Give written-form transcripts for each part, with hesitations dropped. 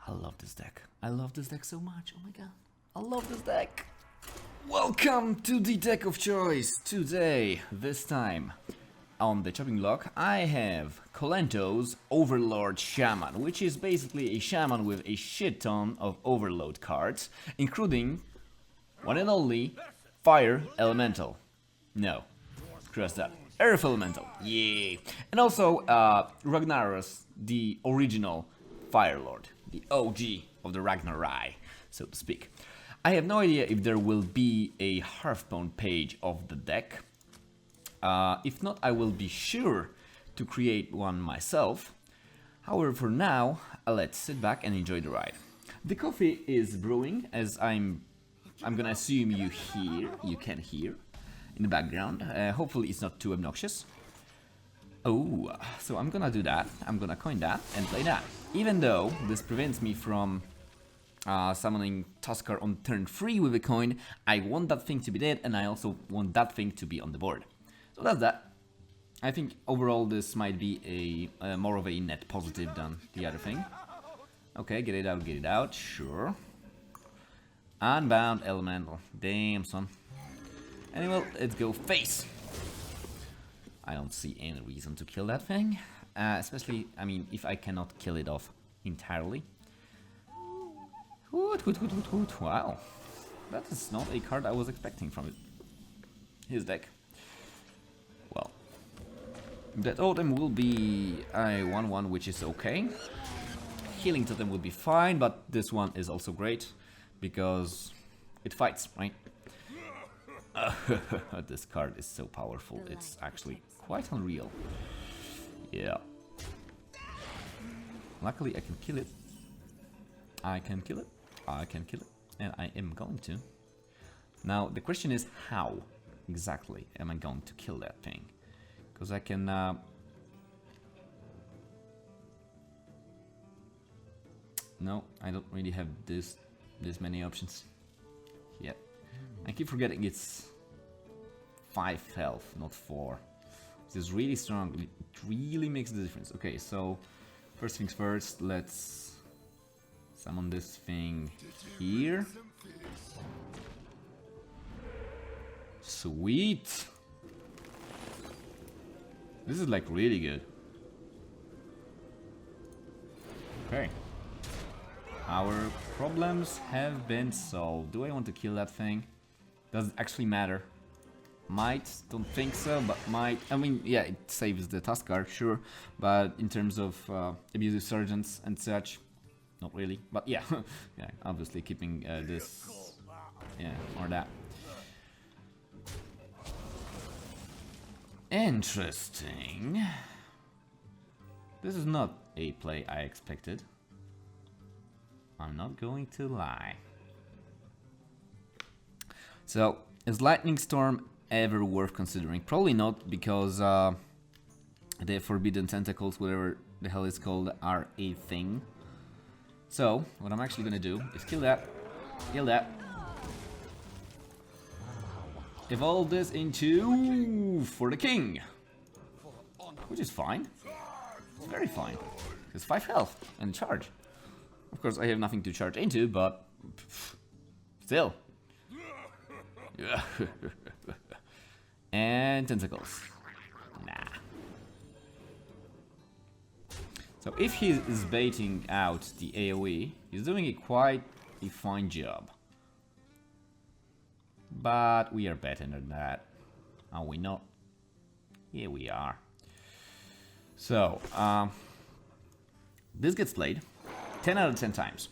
I love this deck. I love this deck so much. Oh my god. I love this deck. Welcome to the deck of choice. Today, this time, on the chopping block, I have Koletno's Overlord Shaman, which is basically a shaman with a shit ton of Overload cards, including one and only Fire Elemental. No, cross that. Earth Elemental. Yeah. And also Ragnaros, the original Fire Lord, the OG of the Ragnarai, so to speak. I have no idea if there will be a Hearthstone page of the deck. If not, I will be sure to create one myself. However, for now, let's sit back and enjoy the ride. The coffee is brewing, as I'm gonna assume you can hear in the background. Hopefully it's not too obnoxious. Oh, so I'm gonna do that. I'm gonna coin that and play that. Even though this prevents me from summoning Tuskar on turn 3 with a coin, I want that thing to be dead, and I also want that thing to be on the board. So that's that. I think overall this might be a more of a net positive than the other thing. Okay, get it out, sure. Unbound Elemental, damn son. Anyway, let's go face. I don't see any reason to kill that thing, especially, I mean, if I cannot kill it off entirely. Wow, that is not a card I was expecting from his deck. Well, that Totem will be a 1/1, which is okay. Healing Totem would be fine, but this one is also great because it fights, right? This card is so powerful, it's actually quite unreal. Yeah. Luckily I can kill it. I can kill it. And I am going to. Now the question is, how exactly am I going to kill that thing? Because I can no, I don't really have this many options yet. I keep forgetting it's 5 health, not 4. This is really strong. It really makes the difference. Okay, so first things first, let's summon this thing here. Sweet. This is like really good. Okay. Our problems have been solved. Do I want to kill that thing? Does it actually matter? Might, don't think so, but might. I mean, yeah, it saves the Tuskar, sure, but in terms of abusive sergeants and such, not really. But yeah, yeah, obviously keeping this, yeah, or that. Interesting. This is not a play I expected. I'm not going to lie. So, is Lightning Storm ever worth considering? Probably not, because the Forbidden Tentacles, whatever the hell it's called, are a thing. So, what I'm actually gonna do is kill that, evolve this into for the king, which is fine. It's very fine. It's 5 health and charge. Of course, I have nothing to charge into, but still. And tentacles. Nah. So if he is baiting out the AoE, he's doing quite a fine job. But we are better than that. Are we not? Yeah, we are. So, this gets played 10 out of 10 times.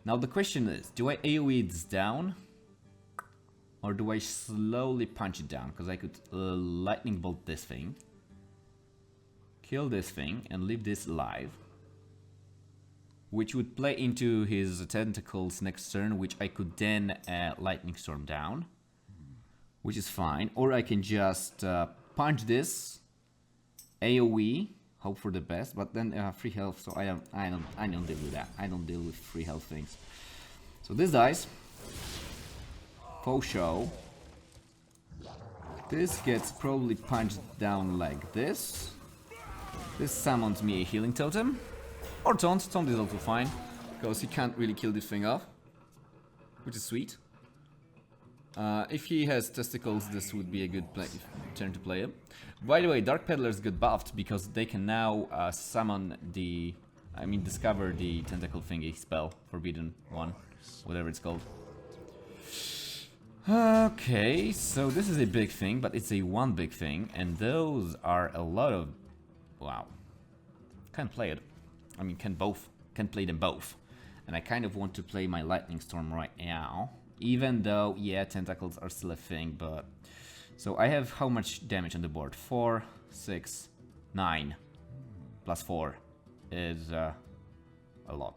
Now the question is, do I AoE this down? Or do I slowly punch it down? Because I could lightning bolt this thing, kill this thing, and leave this alive. Which would play into his tentacles next turn, which I could then lightning storm down. Which is fine. Or I can just punch this, AoE, hope for the best, but then free health, so I don't deal with that. I don't deal with free health things. So this dies. Faux show. This gets probably punched down like this. This summons me a healing totem. Or taunt. Taunt is also fine. because he can't really kill this thing off, which is sweet. If he has testicles, this would be a good turn to play him. By the way, Dark Peddlers got buffed because they can now summon the... discover the tentacle thingy spell, Forbidden One, whatever it's called. Okay, so this is a big thing, but it's a one big thing, and those are a lot of... Wow. Can't play it. Can play them both. And I kind of want to play my Lightning Storm right now. Even though, yeah, tentacles are still a thing, but... So I have how much damage on the board? 4, 6, 9. Plus 4 is a lot.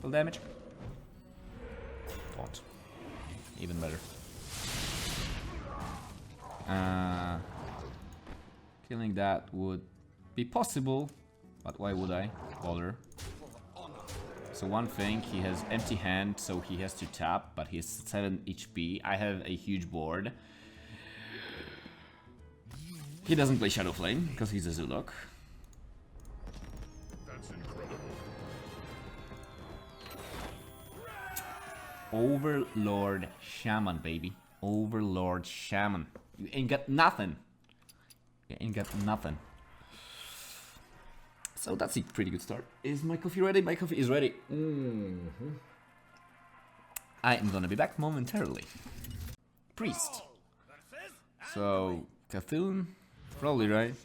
Full damage? Don't. Even better. Killing that would be possible, but why would I bother? So one thing, he has empty hand, so he has to tap, but he has 7 HP. I have a huge board. He doesn't play Shadow Flame, because he's a Zulok. That's incredible. Overlord Shaman, baby. Overlord Shaman. You ain't got nothing. You ain't got nothing. So that's a pretty good start. Is my coffee ready? My coffee is ready. I am gonna be back momentarily. Priest. So, Cthulhu? Probably right.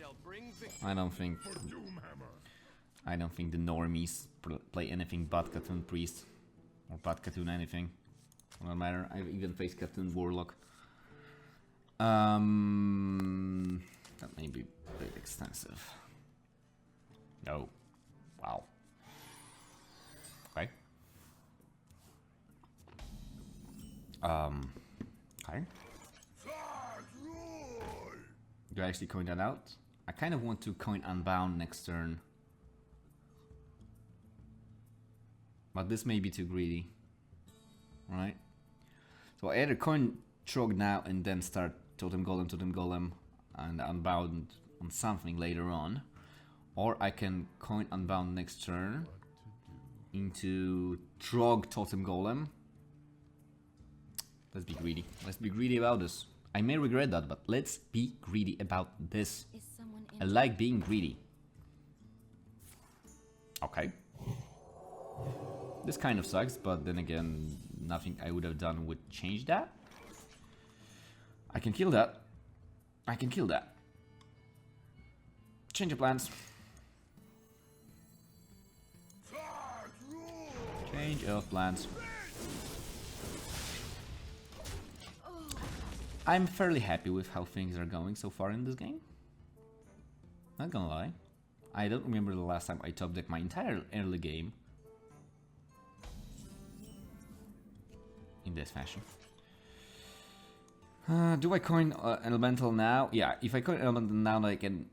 I don't think the normies play anything but Cthulhu Priest. Or but Cthulhu anything. No matter. I've even faced Cthulhu Warlock. That may be a bit extensive. No. Wow. Okay. Okay. Do I actually coin that out? I kind of want to coin Unbound next turn. But this may be too greedy. Right? So I either coin Trog now and then start Totem Golem, and Unbound on something later on. Or I can coin Unbound next turn into Trog Totem Golem. Let's be greedy. Let's be greedy about this. I may regret that, but let's be greedy about this. I like being greedy. Okay. This kind of sucks, but then again, nothing I would have done would change that. I can kill that. I can kill that. Change of plans. Change of plans. I'm fairly happy with how things are going so far in this game. Not gonna lie. I don't remember the last time I top decked my entire early game in this fashion. Do I coin Elemental now? Yeah, if I coin Elemental now,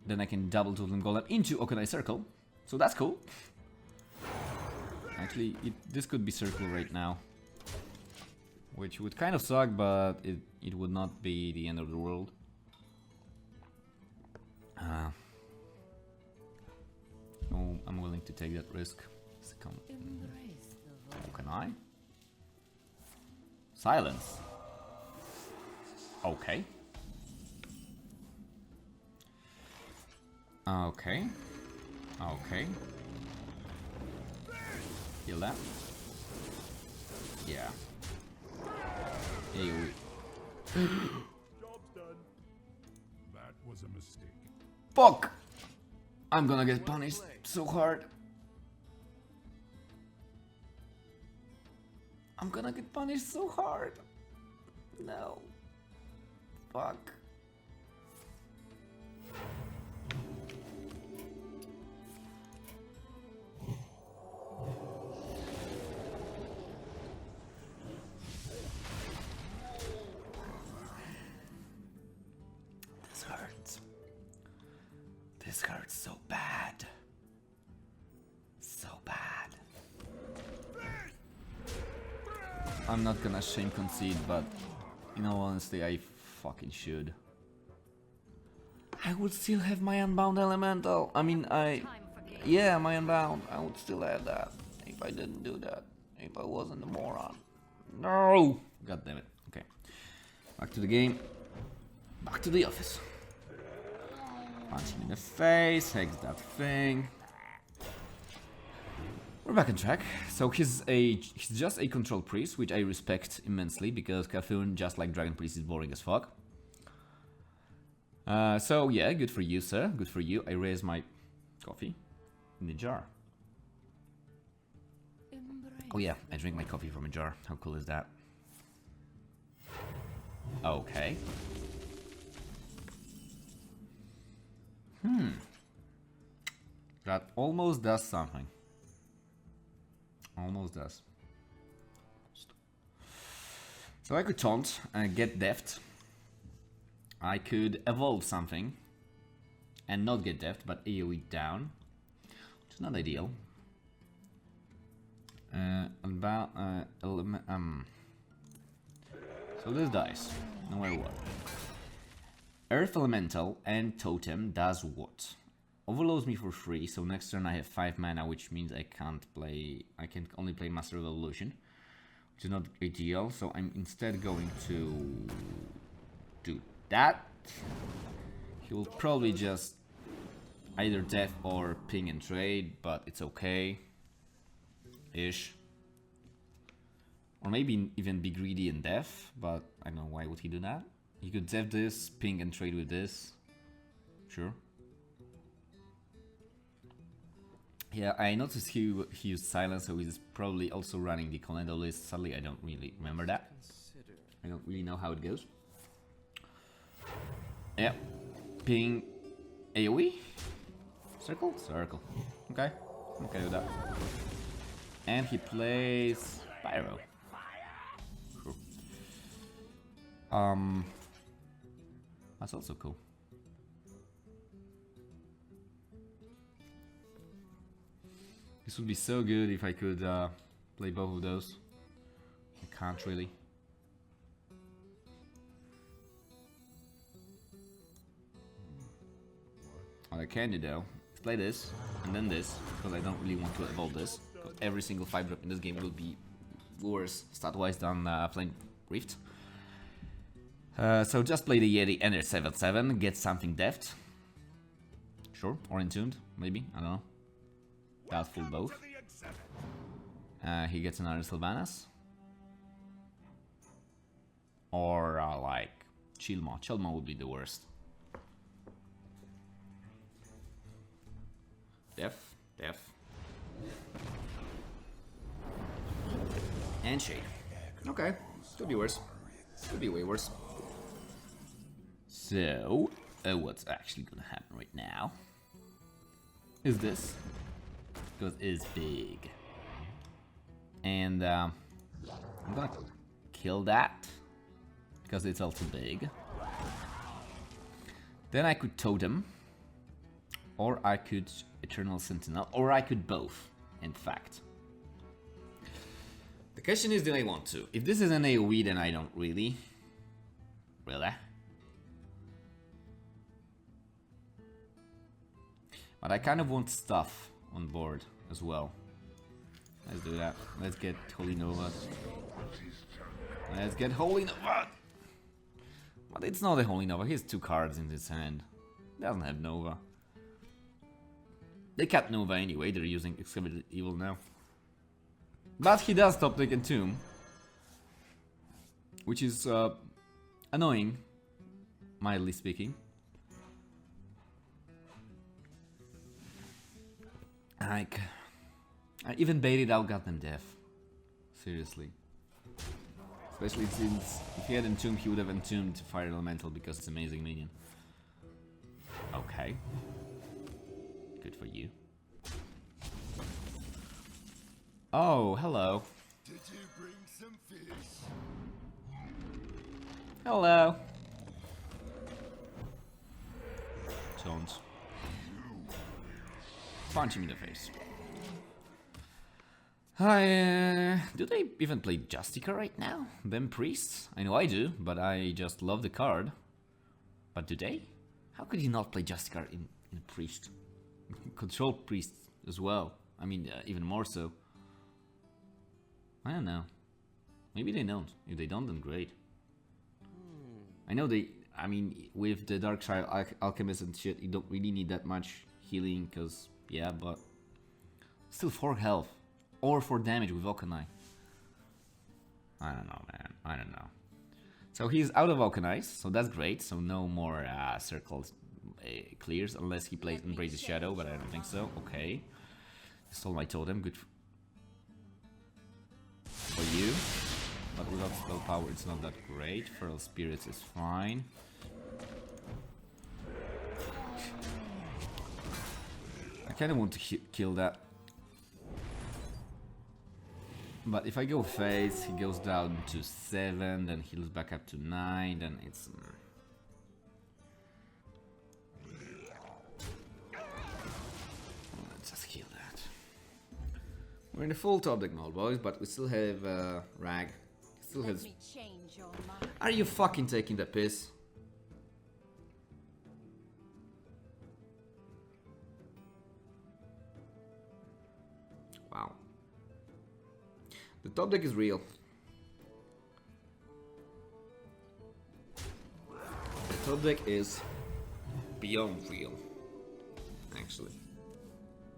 then I can double Totem Golem into Okanai Circle. So that's cool. Actually, this could be Circle right now. Which would kind of suck, but it would not be the end of the world. Oh, I'm willing to take that risk. Oh, can I? Silence. Okay. Okay. Okay. Kill that. Yeah. Hey, Job's done. That was a mistake. fuck! I'm gonna get punished so hard. I'm gonna get punished so hard. No. Fuck. This hurts. This hurts so bad. So bad. I'm not gonna shame concede, but in all honesty, I fucking should. I would still have my Unbound Elemental. I mean, Yeah, my unbound. I would still have that if I didn't do that. If I wasn't a moron. No! God damn it. Okay. Back to the game. Back to the office. Punch him in the face. Hex that thing. We're back on track. So he's just a control priest, which I respect immensely because Cthulhu, just like Dragon Priest, is boring as fuck. So yeah, good for you, sir. Good for you. I raise my coffee in a jar. Oh yeah, I drink my coffee from a jar. How cool is that? Okay. That almost does something. Almost does. So I could taunt and get deft. I could evolve something and not get deft, but AoE down, which is not ideal. So this dies, no matter what. Earth Elemental and Totem does what? Overloads me for free, so next turn I have 5 mana, which means I can only play Master of Evolution, which is not ideal, so I'm instead going to do that. He will probably just either def or ping and trade, but it's okay. Ish. Or maybe even be greedy and def, but I don't know why would he do that. He could def this, ping and trade with this. Sure. Yeah, I noticed he used silence, so he's probably also running the Koletno list. Sadly, I don't really remember that. I don't really know how it goes. Yeah. Ping AoE? Circle? Circle. Okay. Okay with that. And he plays Pyro. Cool. That's also cool. This would be so good if I could play both of those. I can't really. What I can do though is play this and then this, because I don't really want to evolve this. Because every single 5-drop in this game will be worse stat-wise than Flame Rift. So just play the Yeti Ender 7/7, get something deft. Sure, or Entombed, maybe, I don't know. Doubtful both. He gets another Sylvanas. Or like Chilma. Chilma would be the worst. Def. And Shade. Okay, could be worse. Could be way worse. So, what's actually gonna happen right now is this. Because it's big. And I'm gonna kill that because it's also big. Then I could Totem, or I could Eternal Sentinel, or I could both, in fact. The question is, do I want to? If this is an AoE, then I don't really. Really? But I kind of want stuff on board as well. Let's do that. Let's get Holy Nova. Let's get Holy Nova! But it's not a Holy Nova. He has 2 cards in his hand. Doesn't have Nova. They cut Nova anyway. They're using Excavated Evil now. But he does top deck Entomb, which is annoying, mildly speaking. Like, I even baited out Goddamn Death. Seriously. Especially since if he had Entombed, he would have Entombed Fire Elemental because it's amazing minion. Okay. Good for you. Oh, hello. Did you bring some fish? Hello. Tones. Punch him in the face. Do they even play Justica right now? Them priests? I know I do, but I just love the card. But do they? How could you not play Justica in priest? Control priest as well. I mean, even more so. I don't know. Maybe they don't. If they don't, then great. I know they... I mean, with the Dark Side Alchemist and shit, you don't really need that much healing, because... Yeah, but... Still 4 health. Or 4 damage with Vulcanite. I don't know, man. I don't know. So he's out of Vulcanize, so that's great. So no more circles clears, unless he plays Embrace the Shadow, but I don't think so. Okay. Stole my totem, good for you. But without spell power, it's not that great. Feral Spirits is fine. I kind of want to kill that. But if I go face, he goes down to 7, then heals back up to 9, then it's... Let's just kill that. We're in the full top deck mode, boys, but we still have Rag. Still has... Are you fucking taking the piss? Wow. The top deck is real. The top deck is beyond real. Actually.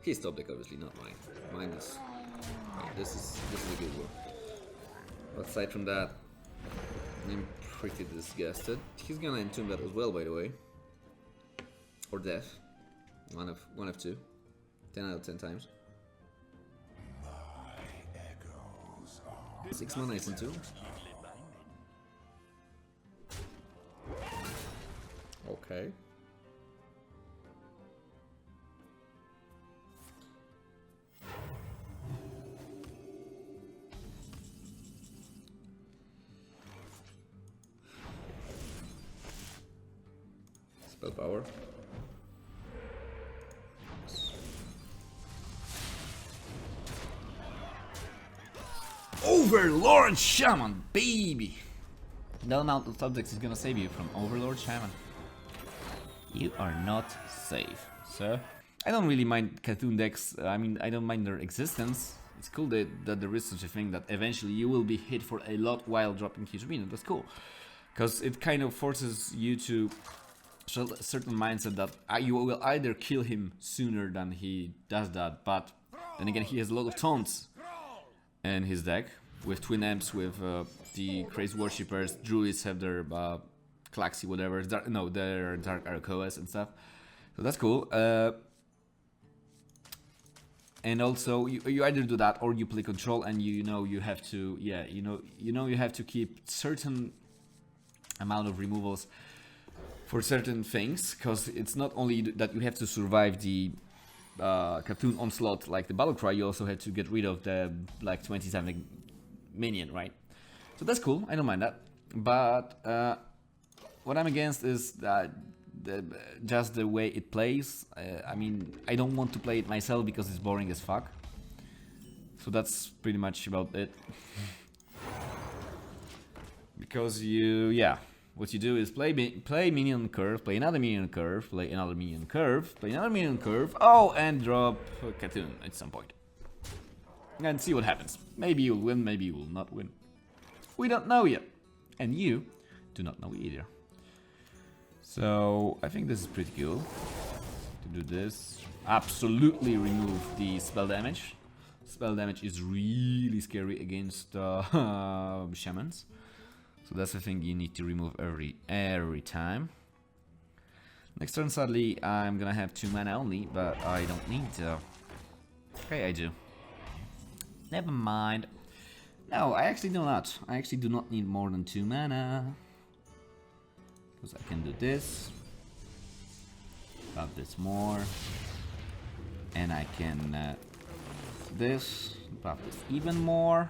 His top deck, obviously, not mine. Mine is... This is a good one. But aside from that, I'm pretty disgusted. He's gonna entomb that as well, by the way. Or death. One of two. 10 out of 10 times. 6 mana is into. Okay. Spell power. Overlord Shaman, baby! No amount of subjects is gonna save you from Overlord Shaman. You are not safe, sir. I don't really mind Cthulhu decks. I mean, I don't mind their existence. It's cool that there is such a thing that eventually you will be hit for a lot while dropping huge minion. That's cool. Because it kind of forces you to show a certain mindset that you will either kill him sooner than he does that, but then again he has a lot of taunts in his deck. With Twin Amps, with the Crazy Worshippers, Druids have their Klaxi, whatever, their Dark Arakoas and stuff. So that's cool. And also, you either do that or you play control, and you know you have to, you have to keep certain amount of removals for certain things, because it's not only that you have to survive the Cthulhu onslaught like the Battlecry, you also have to get rid of the like 20-something minion, right? So that's cool, I don't mind that. But what I'm against is just the way it plays. I mean, I don't want to play it myself because it's boring as fuck. So that's pretty much about it. Because what you do is play minion curve, play another minion curve, play another minion curve, play another minion curve, and drop Cthulhu at some point. And see what happens. Maybe you'll win, maybe you will not win. We don't know yet. And you do not know either. So I think this is pretty cool. To do this. Absolutely remove the spell damage. Spell damage is really scary against shamans. So that's the thing you need to remove every time. Next turn, sadly, I'm gonna have 2 mana only, but I don't need to. Okay, I do. Never mind. No, I actually do not. I actually do not need more than 2 mana. Because I can do this. Buff this more. And I can this. Buff this even more.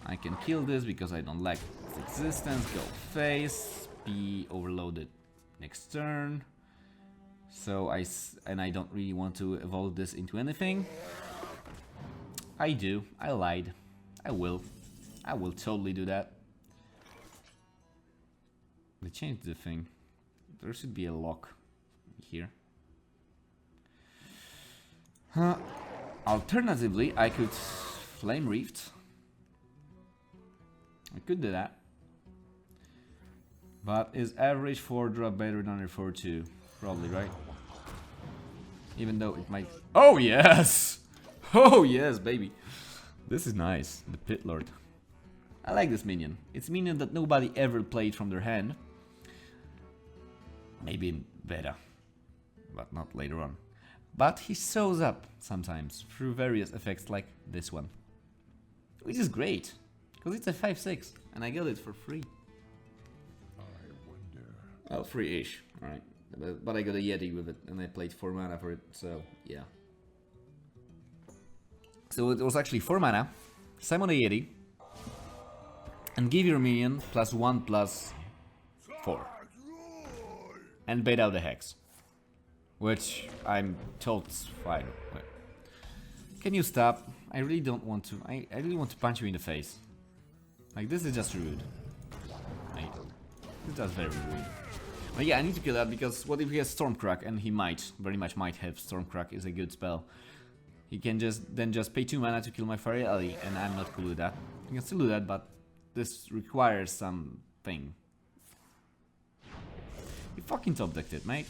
I can kill this because I don't like its existence. Go face. Be overloaded next turn. So I don't really want to evolve this into anything. I do. I lied. I will. I will totally do that. They changed the thing. There should be a lock here. Alternatively, I could Flame Rift. I could do that. But is average 4-drop better than a 4-2? Probably, right? Even though it might... Oh, yes! Oh, yes, baby. This is nice. The Pit Lord. I like this minion. It's a minion that nobody ever played from their hand. Maybe in beta. But not later on. But he shows up sometimes through various effects like this one. Which is great. Because it's a 5/6. And I got it for free. I wonder. Oh, free-ish. Alright. But I got a Yeti with it, and I played 4 mana for it, so yeah. So it was actually 4 mana, summon a Yeti, and give your minion +1/+4. And bait out the Hex. Which I'm told is fine. Wait. Can you stop? I really don't want to. I really want to punch you in the face. Like, this is just rude. It's just very rude. But yeah, I need to kill that because what if he has Stormcrack, and he might, very much might have. Stormcrack is a good spell. He can just pay 2 mana to kill my Fairy Alley, and I'm not cool with that. You can still do that, but this requires something. You fucking top decked it, mate.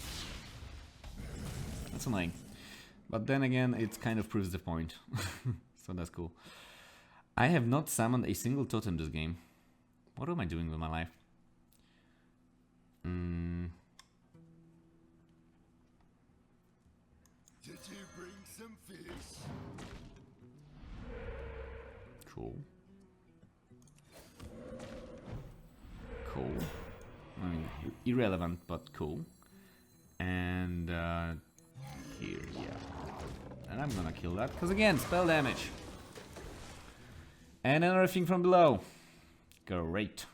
That's annoying. But then again, it kind of proves the point. So that's cool. I have not summoned a single totem this game. What am I doing with my life? Did you bring some fish? Cool. Cool. I mean, irrelevant, but cool. And here, yeah. And I'm gonna kill that, because again, spell damage. And another thing from below. Great.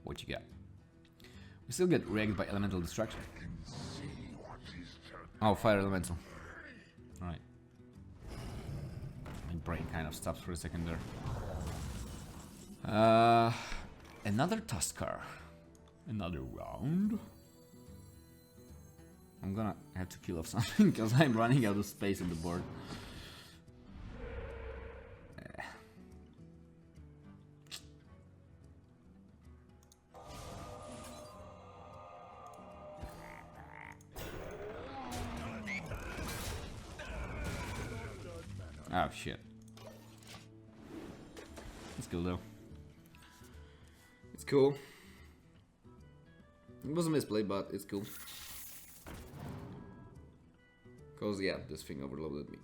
What you got? We still get wrecked by elemental destruction. Oh, fire elemental. Alright. My brain kind of stops for a second there. Another Tuskar. Another round. I'm gonna have to kill off something because I'm running out of space on the board. Oh shit. It's cool though. It's cool. It was a misplay, but it's cool. Cause yeah, this thing overloaded me.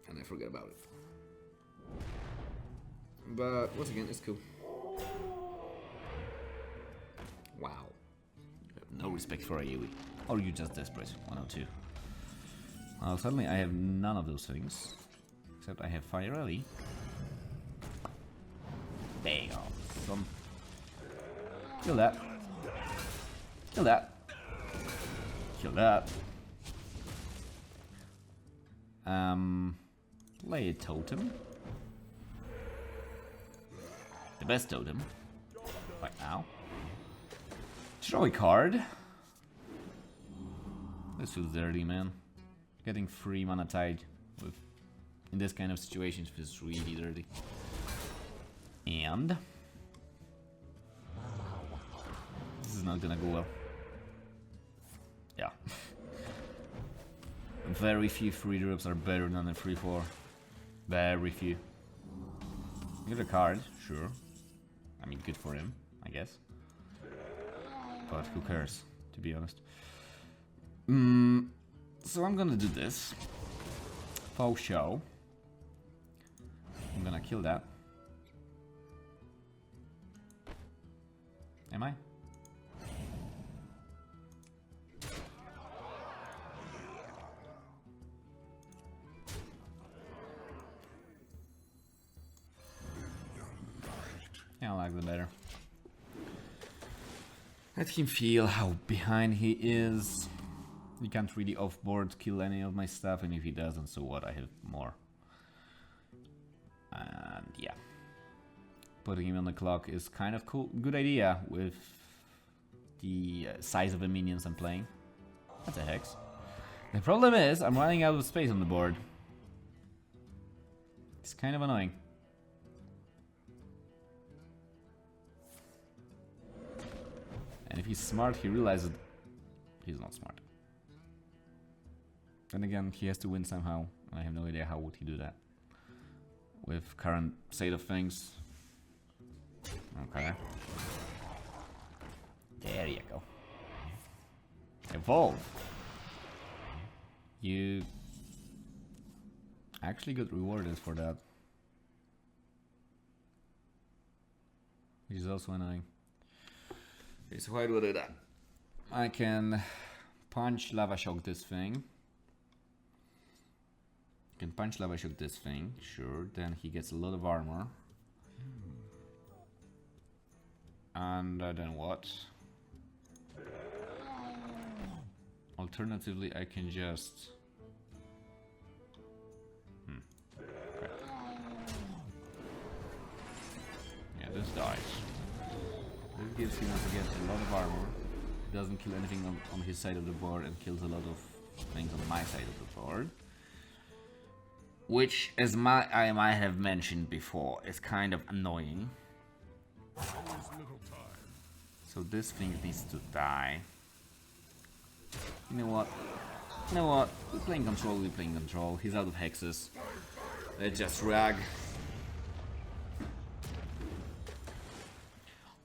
And I forgot about it. But once again, it's cool. Wow. You have no respect for AoE. Or you just desperate. 102. Well, suddenly I have none of those things. Except I have Fire Rally. Bang! Awesome. Kill that. Kill that. Kill that. Play a totem. The best totem. Right now. Draw a card. This feels dirty, man. Getting free mana tied with in this kind of situation feels really dirty. And this is not gonna go well. Yeah. Very few free drops are better than a 3/4. Very few. Get a card, sure. I mean, good for him, I guess. But who cares, to be honest. So I'm gonna do this. Faux show. I'm gonna kill that. Am I? Yeah, I like that better. Let him feel how behind he is. He can't really off-board kill any of my stuff, and if he doesn't, so what? I have more. And yeah. putting him on the clock is kind of cool. Good idea with the size of the minions I'm playing. That's a hex. The problem is I'm running out of space on the board. It's kind of annoying. And if he's smart, he realizes he's not smart. Then again, he has to win somehow. I have no idea how would he do that. With current state of things. Okay. There you go. Evolve. You actually got rewarded for that. Which is also annoying. Okay, so how do I do that? I can punch Lava Shock this thing. Can punch Lava Shock this thing, sure. Then he gets a lot of armor. And then what? Alternatively, I can just... Okay. Yeah, this dies. This gives him again a lot of armor. Doesn't kill anything on his side of the board and kills a lot of things on my side of the board. Which, as I might have mentioned before, is kind of annoying. So this thing needs to die. You know what? You know what? We're playing control, He's out of hexes. Let's just rag.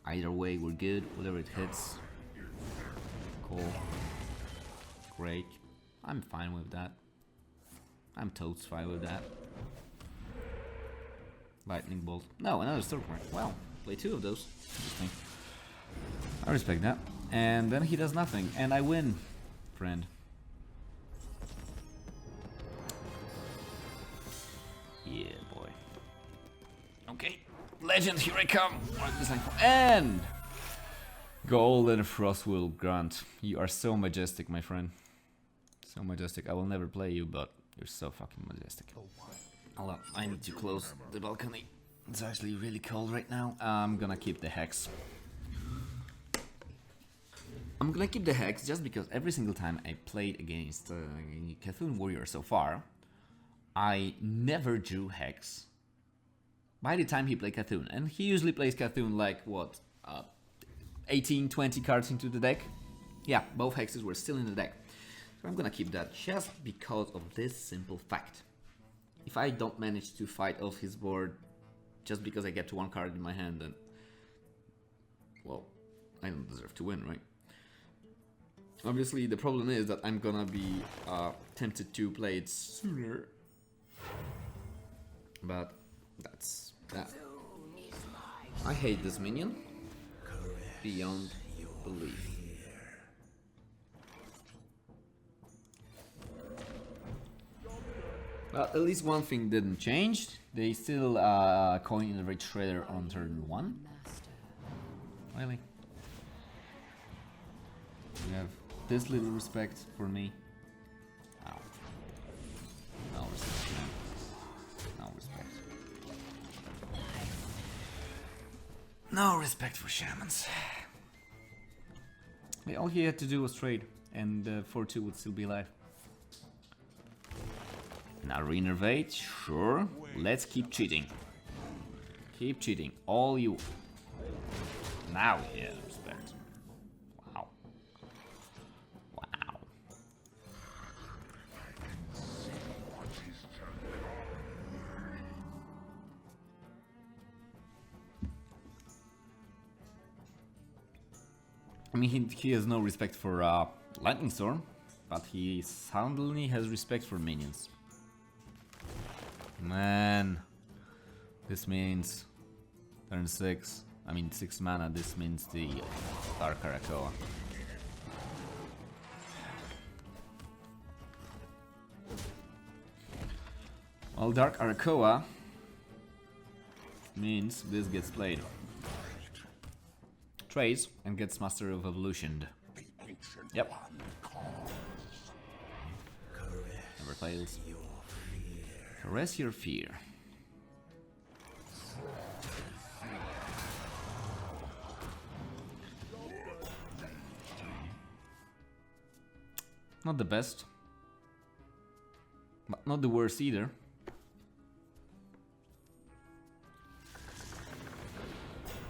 Either way, we're good. Whatever it hits. Cool. Great. I'm fine with that. I'm totes fine with that. Lightning bolt. No, another storm point. Wow. Play two of those. Interesting. I respect that. And then he does nothing. And I win, friend. Yeah, boy. Okay. Legend, here I come. And Golden Frostwheel Grunt. You are so majestic, my friend. So majestic. I will never play you, but you're so fucking majestic. Hold on, I need to close the balcony. It's actually really cold right now. I'm gonna keep the hex. I'm gonna keep the hex just because every single time I played against Cthulhu Warrior so far, I never drew hex. By the time he played Cthulhu, and he usually plays Cthulhu like what, 18, 20 cards into the deck. Yeah, both hexes were still in the deck. So I'm gonna keep that just because of this simple fact. If I don't manage to fight off his board just because I get to one card in my hand, then, well, I don't deserve to win, right? Obviously, the problem is that I'm gonna be tempted to play it sooner. But that's that. I hate this minion beyond belief. Well, at least one thing didn't change. They still coin in the Rage Shredder on turn 1. Really? You have this little respect for me. Ow. No respect, man. No respect. No respect for shamans. All he had to do was trade, and 4-2 would still be alive. Now reinnervate, sure. Let's keep cheating. Keep cheating, all you. Now he has respect. Wow. Wow. I mean, he has no respect for Lightning Storm, but he suddenly has respect for minions. Man, this means turn 6. I mean 6 mana. This means the Dark Arakoa. Well, Dark Arakoa means this gets played. Trades and gets Master of Evolution. Yep. Never fails. Caress your fear. Not the best. But not the worst either.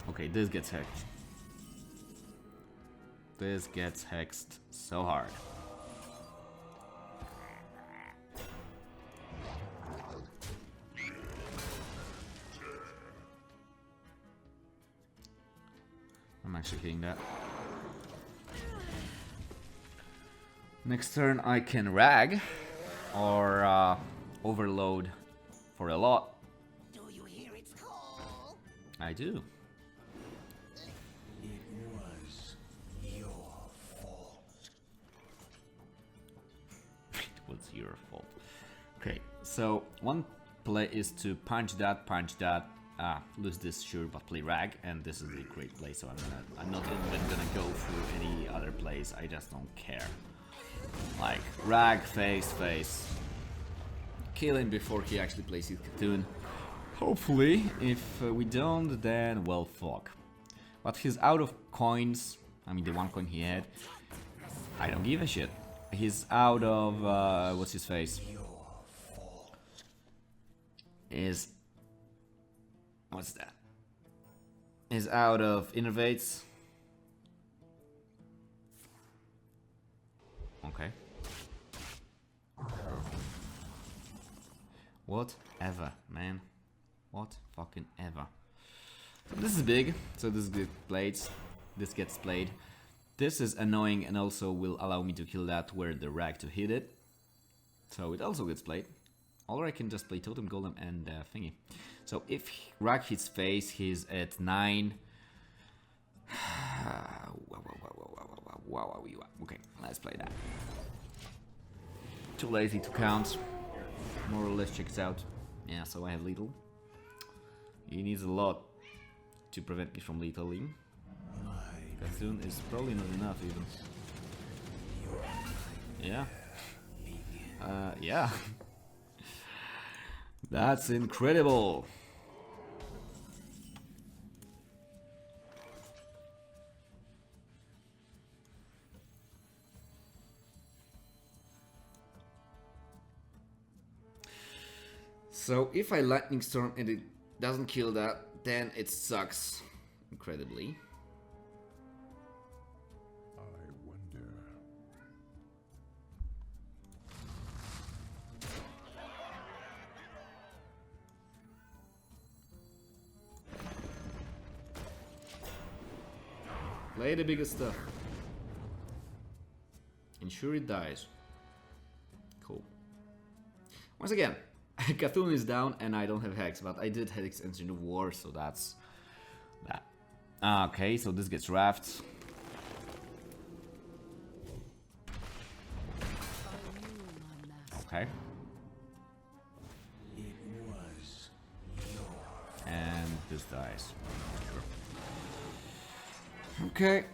Okay, this gets hacked. This gets hexed so hard. I'm actually hitting that. Next turn I can rag or overload for a lot. Do you hear its call? I do. It was your fault. What's your fault? Okay, so one play is to punch that, lose this sure, but play rag, and this is a great play. So I'm not even gonna go through any other plays. I just don't care. Like rag, face, kill him before he actually plays his Cthulhu. Hopefully, if we don't, then well, fuck. But he's out of coins. I mean, the one coin he had. I don't give a shit. He's out of what's his face? What's that? Is out of innervates. Okay. Whatever, man. What fucking ever. So this is big, so this gets played. This gets played. This is annoying and also will allow me to kill that where the rag to hit it. So it also gets played. Or I can just play Totem Golem and thingy. So if rag hits face, he's at 9. Okay, let's play that. Too lazy to count. More or less checks out. Yeah, so I have lethal. He needs a lot to prevent me from lethaling. Cthulhu is probably not enough even. Yeah. Yeah. That's incredible. So if I lightning storm and it doesn't kill that, then it sucks incredibly. I wonder. Play the biggest stuff. Ensure it dies. Cool. Once again, Cthulhu is down and I don't have Hex, but I did Hex Engine of War, so that's that. Okay, so this gets Raft. Okay. And this dies. Sure. Okay.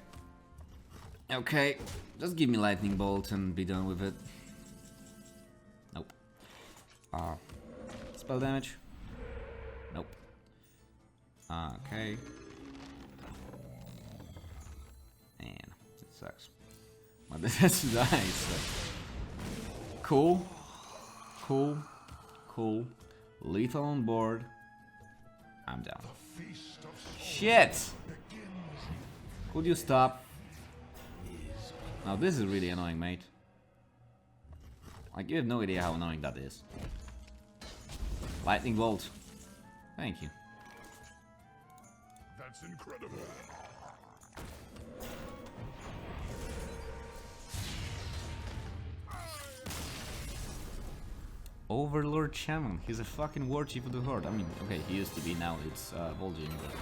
Okay. Just give me Lightning Bolt and be done with it. Nope. Spell damage? Nope. Okay. Man, it sucks. But this has to die, so. Cool. Cool. Cool. Lethal on board. I'm down. Shit! Could you stop? Now this is really annoying, mate. Like, you have no idea how annoying that is. Lightning bolt. Thank you. That's incredible. Overlord Shaman. He's a fucking war chief of the horde. I mean, okay, he used to be, now it's Vol'jin, but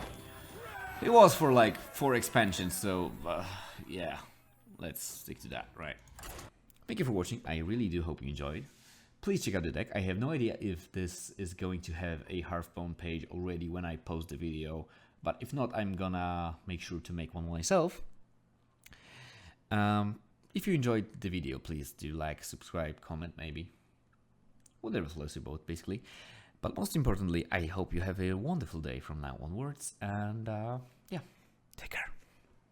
it was for like 4 expansions, so yeah, let's stick to that, right? Thank you for watching. I really do hope you enjoyed. Please check out the deck. I have no idea if this is going to have a Hearthstone page already when I post the video, but if not, I'm gonna make sure to make one myself. If you enjoyed the video, please do like, subscribe, comment maybe. Whatever flows your boat, basically. But most importantly, I hope you have a wonderful day from now onwards, and yeah, take care.